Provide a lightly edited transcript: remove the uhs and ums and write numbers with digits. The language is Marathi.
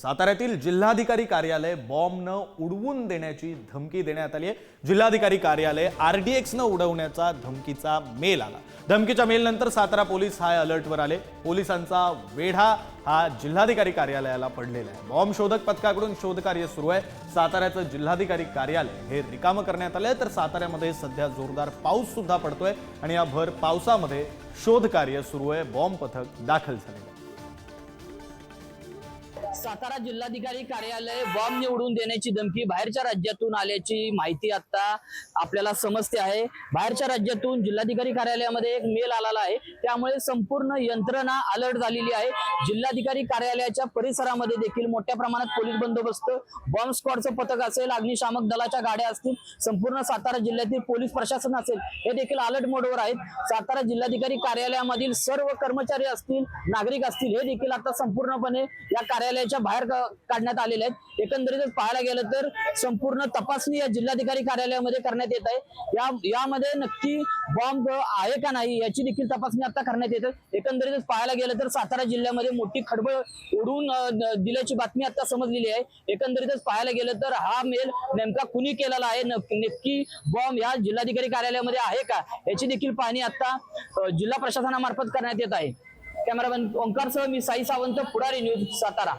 साताऱ्यातील जिल्हाधिकारी कार्यालय बॉम्बनं उडवून देण्याची धमकी देण्यात आली आहे। जिल्हाधिकारी कार्यालय RDX न उडवण्याचा धमकीचा मेल आला। धमकीच्या मेल नंतर सातारा पोलीस हाय अलर्टवर आले। पोलिसांचा वेढा हा जिल्हाधिकारी कार्यालयाला पडलेला आहे। बॉम्ब शोधक पथकाकडून शोधकार्य सुरू आहे। साताऱ्याचं जिल्हाधिकारी कार्यालय हे रिकामं करण्यात आलंय, तर साताऱ्यामध्ये सध्या जोरदार पाऊस सुद्धा पडतोय आणि या भर पावसामध्ये शोधकार्य सुरू आहे। बॉम्ब पथक दाखल झाले। सातारा जिल्हाधिकारी कार्यालय बॉम्ब उडवून देण्याची धमकी बाहेरच्या राज्यातून आल्याची माहिती आता आपल्याला समजते आहे। बाहेरच्या राज्यातून जिल्हाधिकारी कार्यालयामध्ये एक मेल आलेला आहे, त्यामुळे संपूर्ण यंत्रणा अलर्ट झालेली आहे। जिल्हाधिकारी कार्यालयाच्या परिसरामध्ये देखील मोठ्या प्रमाणात पोलीस बंदोबस्त, बॉम्ब स्क्वॉडचं पथक असेल, अग्निशामक दलाच्या गाड्या असतील, संपूर्ण सातारा जिल्ह्यातील पोलीस प्रशासन असेल, हे देखील अलर्ट मोडवर आहेत। सातारा जिल्हाधिकारी कार्यालयामधील सर्व कर्मचारी असतील, नागरिक असतील, हे देखील आता संपूर्णपणे या कार्यालयाच्या बाहेर काढण्यात आलेले आहेत। एकंदरीतच पाहायला गेलं तर संपूर्ण तपासणी या जिल्हाधिकारी कार्यालयामध्ये करण्यात येत आहे। यामध्ये नक्की बॉम्ब आहे का नाही याची देखील तपासणी आता करण्यात येते। एकंदरीतच पाहायला गेलं तर सातारा जिल्ह्यामध्ये मोठी खळबळ उडवून दिल्याची बातमी आता समजलेली आहे। एकंदरीतच पाहायला गेलं तर हा मेल नेमका कुणी केलेला आहे, नक्की बॉम्ब या जिल्हाधिकारी कार्यालयामध्ये आहे का याची देखील पाहणी आता जिल्हा प्रशासनामार्फत करण्यात येत आहे। कॅमेरामॅन ओंकार सह मी साई सावंत, पुढारी न्यूज, सातारा।